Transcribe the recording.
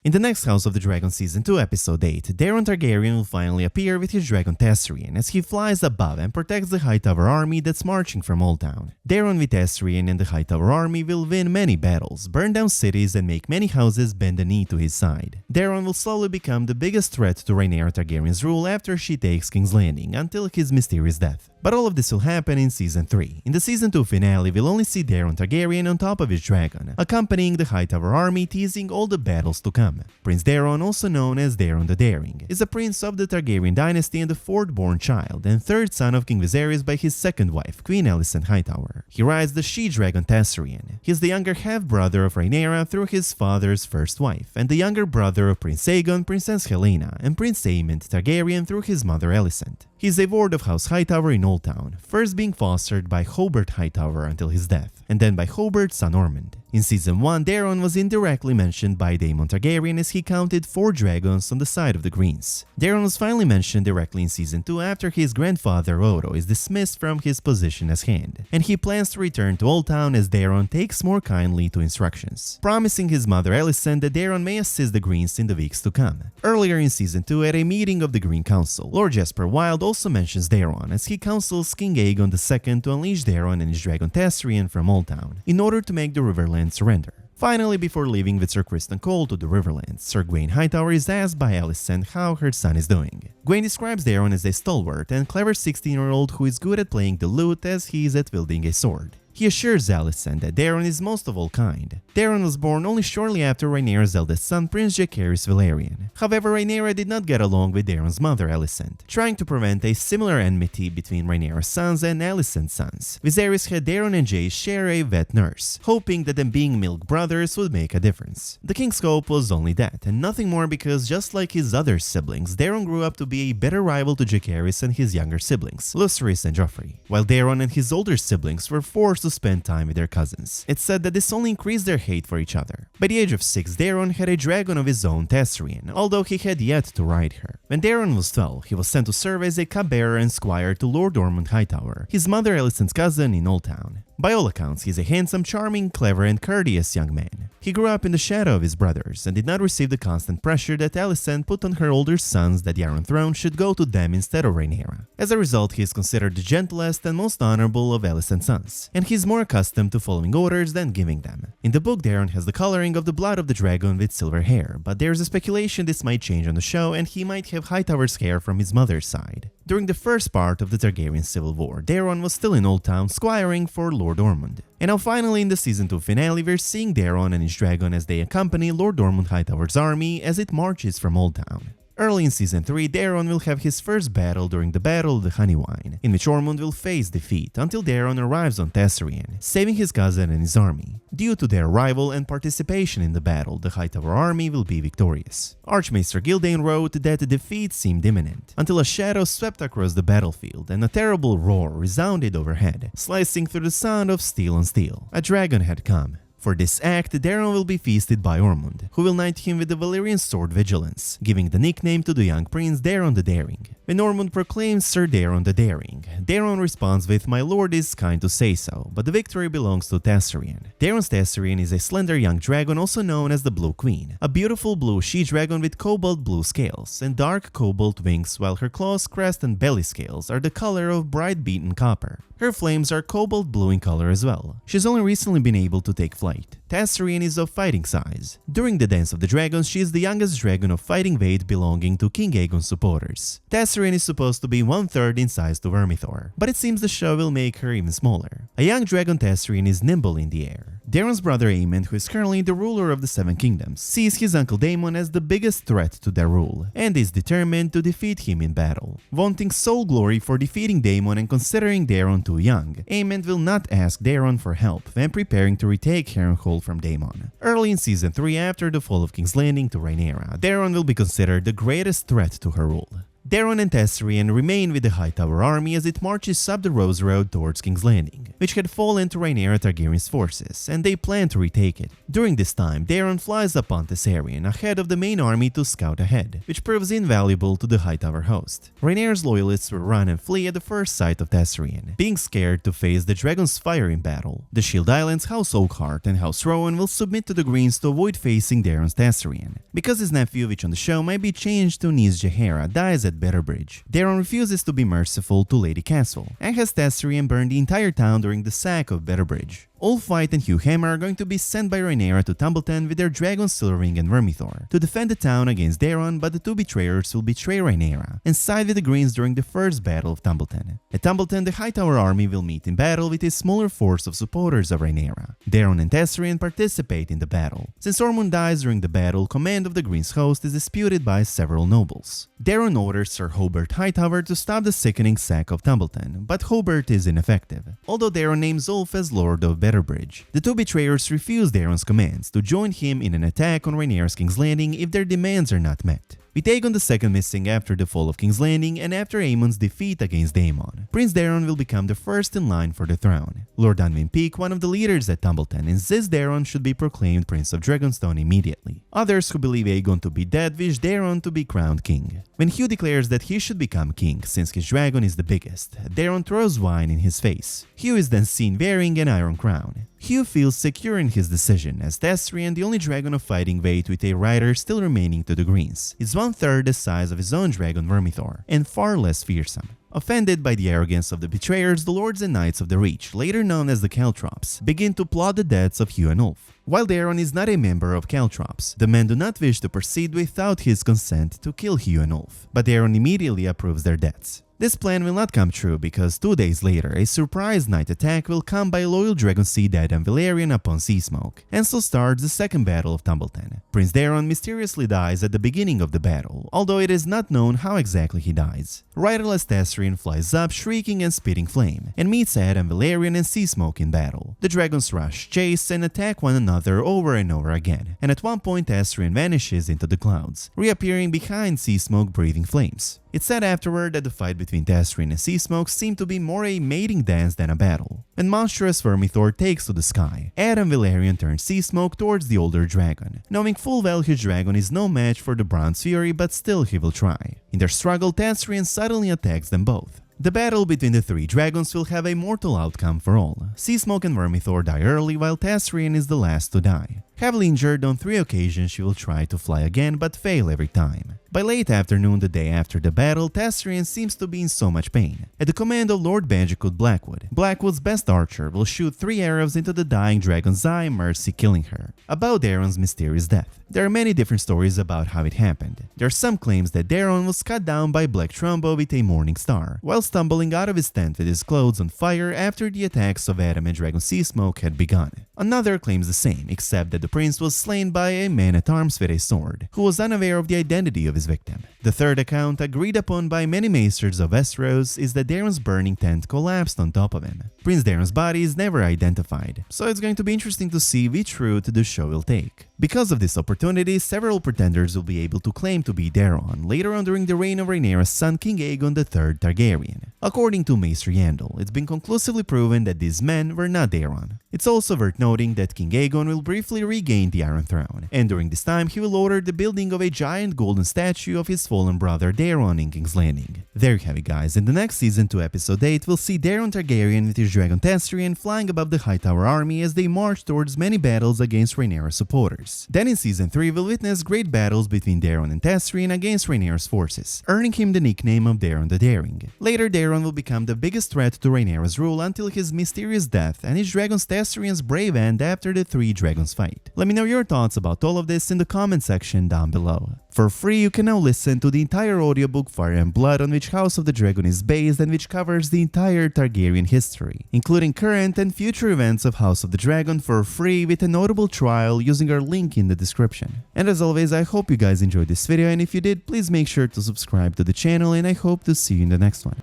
In the next House of the Dragon Season 2 Episode 8, Daeron Targaryen will finally appear with his dragon Tessarion as he flies above and protects the Hightower army that's marching from Oldtown. Daeron the Tessarion and the Hightower army will win many battles, burn down cities and make many houses bend the knee to his side. Daeron will slowly become the biggest threat to Rhaenyra Targaryen's rule after she takes King's Landing until his mysterious death. But all of this will happen in Season 3. In the Season 2 finale, we'll only see Daeron Targaryen on top of his dragon, accompanying the Hightower army, teasing all the battles to come. Prince Daeron, also known as Daeron the Daring, is a prince of the Targaryen dynasty and the fourth-born child and third son of King Viserys by his second wife, Queen Alicent Hightower. He rides the she-dragon Tessarion. He is the younger half-brother of Rhaenyra through his father's first wife, and the younger brother of Prince Aegon, Princess Helaena, and Prince Aemond Targaryen through his mother Alicent. He is a ward of House Hightower in Oldtown, first being fostered by Hobert Hightower until his death, and then by Hobert's son Aemond. In Season 1, Daeron was indirectly mentioned by Aemond Targaryen as he counted 4 dragons on the side of the Greens. Daeron was finally mentioned directly in Season 2 after his grandfather Odo is dismissed from his position as Hand, and he plans to return to Oldtown as Daeron takes more kindly to instructions, promising his mother Alicent that Daeron may assist the Greens in the weeks to come. Earlier in Season 2, at a meeting of the Green Council, Lord Jasper Wilde also mentions Daeron as he counsels King Aegon II to unleash Daeron and his dragon Tessarion from Oldtown in order to make the Riverlands surrender. Finally, before leaving with Sir Criston Cole to the Riverlands, Sir Gawain Hightower is asked by Alicent how her son is doing. Gawain describes Daeron as a stalwart and clever 16-year-old who is good at playing the lute as he is at wielding a sword. He assures Alicent that Daeron is most of all kind. Daeron was born only shortly after Rhaenyra's eldest son, Prince Jacaerys Velaryon. However, Rhaenyra did not get along with Daeron's mother, Alicent, trying to prevent a similar enmity between Rhaenyra's sons and Alicent's sons. Viserys had Daeron and Jace share a vet nurse, hoping that them being milk brothers would make a difference. The king's hope was only that, and nothing more, because just like his other siblings, Daeron grew up to be a better rival to Jacaerys and his younger siblings, Lucerys and Joffrey, while Daeron and his older siblings were forced to spend time with their cousins. It's said that this only increased their hate for each other. By the age of 6, Daeron had a dragon of his own, Tessarion, although he had yet to ride her. When Daeron was 12, he was sent to serve as a cupbearer and squire to Lord Aemond Hightower, his mother Alicent's cousin, in Oldtown. By all accounts, he is a handsome, charming, clever, and courteous young man. He grew up in the shadow of his brothers and did not receive the constant pressure that Alicent put on her older sons that the Iron Throne should go to them instead of Rhaenyra. As a result, he is considered the gentlest and most honorable of Alicent's sons, and he is more accustomed to following orders than giving them. In the book, Daeron has the coloring of the blood of the dragon with silver hair, but there is a speculation this might change on the show and he might have Hightower's hair from his mother's side. During the first part of the Targaryen Civil War, Daeron was still in Oldtown squiring for Lord Aemond. And now finally in the Season 2 finale, we're seeing Daeron and his dragon as they accompany Lord Aemond Hightower's army as it marches from Oldtown. Early in Season 3, Daeron will have his first battle during the Battle of the Honeywine, in which Aemond will face defeat until Daeron arrives on Tessarion, saving his cousin and his army. Due to their arrival and participation in the battle, the Hightower army will be victorious. Archmaester Gildain wrote that the defeat seemed imminent, until a shadow swept across the battlefield and a terrible roar resounded overhead, slicing through the sound of steel on steel. A dragon had come. For this act, Daeron will be feasted by Aemond, who will knight him with the Valyrian sword Vigilance, giving the nickname to the young prince Daeron the Daring. When Aemond proclaims Sir Daeron the Daring, Daeron responds with, "My lord is kind to say so, but the victory belongs to Tessarion." Daeron's Tessarion is a slender young dragon also known as the Blue Queen, a beautiful blue she-dragon with cobalt blue scales and dark cobalt wings, while her claws, crest, and belly scales are the color of bright beaten copper. Her flames are cobalt blue in color as well. She's only recently been able to take flight. Tessarion is of fighting size. During the Dance of the Dragons, she is the youngest dragon of fighting weight belonging to King Aegon's supporters. Tessarion is supposed to be 1/3 in size to Vermithor, but it seems the show will make her even smaller. A young dragon Tessarion is nimble in the air. Daeron's brother Aemond, who is currently the ruler of the Seven Kingdoms, sees his uncle Daemon as the biggest threat to their rule, and is determined to defeat him in battle. Wanting sole glory for defeating Daemon and considering Daeron too young, Aemond will not ask Daeron for help when preparing to retake Harrenhal from Daemon. Early in Season 3, after the fall of King's Landing to Rhaenyra, Daeron will be considered the greatest threat to her rule. Daeron and Tessarion remain with the Hightower army as it marches up the Rose Road towards King's Landing, which had fallen to Rhaenyra Targaryen's forces, and they plan to retake it. During this time, Daeron flies upon Tessarion ahead of the main army to scout ahead, which proves invaluable to the Hightower host. Rhaenyra's loyalists will run and flee at the first sight of Tessarion, being scared to face the Dragon's Fire in battle. The Shield Islands, House Oakhart and House Rowan will submit to the Greens to avoid facing Daeron's Tessarion. Because his nephew, which on the show might be changed to Nis Jahara, dies at Betterbridge, Daeron refuses to be merciful to Lady Castle and has Tessarion burn the entire town during the sack of Betterbridge. Allfight and Hugh Hammer are going to be sent by Rhaenyra to Tumbleton with their dragons Silverwing and Vermithor to defend the town against Daeron, but the two betrayers will betray Rhaenyra and side with the Greens during the first battle of Tumbleton. At Tumbleton, the Hightower army will meet in battle with a smaller force of supporters of Rhaenyra. Daeron and Tessarion participate in the battle. Since Ormond dies during the battle, command of the Greens host is disputed by several nobles. Daeron orders Sir Hobart Hightower to stop the sickening sack of Tumbleton, but Hobart is ineffective, although Daeron names Ulf as Lord of Betterbridge. The two betrayers refuse Daeron's commands to join him in an attack on Rhaenyra's King's Landing if their demands are not met. With Aegon II missing after the fall of King's Landing and after Aemond's defeat against Daemon, Prince Daeron will become the first in line for the throne. Lord Dunwyn Peake, one of the leaders at Tumbleton, insists Daeron should be proclaimed Prince of Dragonstone immediately. Others who believe Aegon to be dead wish Daeron to be crowned king. When Hugh declares that he should become king since his dragon is the biggest, Daeron throws wine in his face. Hugh is then seen wearing an iron crown. Hugh feels secure in his decision, as Tessarion, the only dragon of fighting weight with a rider still remaining to the Greens, is 1/3 the size of his own dragon Vermithor, and far less fearsome. Offended by the arrogance of the betrayers, the Lords and Knights of the Reach, later known as the Caltrops, begin to plot the deaths of Hugh and Ulf. While Daeron is not a member of Caltrops, the men do not wish to proceed without his consent to kill Hugh and Ulf, but Daeron immediately approves their deaths. This plan will not come true because 2 days later, a surprise night attack will come by loyal Dragonseed Adam Valerian upon Seasmoke, and so starts the second battle of Tumbleton. Prince Daeron mysteriously dies at the beginning of the battle, although it is not known how exactly he dies. Riderless Tessarion flies up, shrieking and spitting flame, and meets Adam Valerian and Seasmoke in battle. The dragons rush, chase, and attack one another over and over again, and at one point Tessarion vanishes into the clouds, reappearing behind Seasmoke breathing flames. It's said afterward that the fight between Tessarion and Seasmoke seemed to be more a mating dance than a battle. When monstrous Vermithor takes to the sky, Adam Valerian turns Seasmoke towards the older dragon, knowing full well his dragon is no match for the Bronze Fury, but still he will try. In their struggle, Tessarion suddenly attacks them both. The battle between the three dragons will have a mortal outcome for all. Seasmoke and Vermithor die early, while Tessarion is the last to die. Heavily injured on 3 occasions, she will try to fly again but fail every time. By late afternoon the day after the battle, Tessarion seems to be in so much pain. At the command of Lord Bandicoot Blackwood, Blackwood's best archer will shoot 3 arrows into the dying dragon's eye, mercy killing her. About Daeron's mysterious death, there are many different stories about how it happened. There are some claims that Daeron was cut down by Black Trumbo with a morning star, while stumbling out of his tent with his clothes on fire after the attacks of Adam and Dragon Seasmoke had begun. Another claims the same, except that the prince was slain by a man-at-arms with a sword, who was unaware of the identity of his victim. The third account, agreed upon by many maesters of Westeros, is that Daeron's burning tent collapsed on top of him. Prince Daeron's body is never identified, so it's going to be interesting to see which route the show will take. Because of this opportunity, several pretenders will be able to claim to be Daeron later on during the reign of Rhaenyra's son King Aegon III Targaryen. According to Maester Yandel, it's been conclusively proven that these men were not Daeron. It's also worth noting that King Aegon will briefly regain the Iron Throne, and during this time he will order the building of a giant golden statue of his fallen brother Daeron in King's Landing. There you have it, guys. In the next season 2 episode 8, we'll see Daeron Targaryen with his dragon Tessarion flying above the Hightower army as they march towards many battles against Rhaenyra supporters. Then in season 3, we'll witness great battles between Daeron and Tessarion against Rhaenyra's forces, earning him the nickname of Daeron the Daring. Later, Daeron will become the biggest threat to Rhaenyra's rule until his mysterious death and his dragon Tessarion's brave end after the 3 dragons fight. Let me know your thoughts about all of this in the comment section down below. For free, you can now listen to the entire audiobook Fire and Blood, on which House of the Dragon is based and which covers the entire Targaryen history, including current and future events of House of the Dragon, for free with a notable trial using our link in the description. And as always, I hope you guys enjoyed this video, and if you did, please make sure to subscribe to the channel, and I hope to see you in the next one.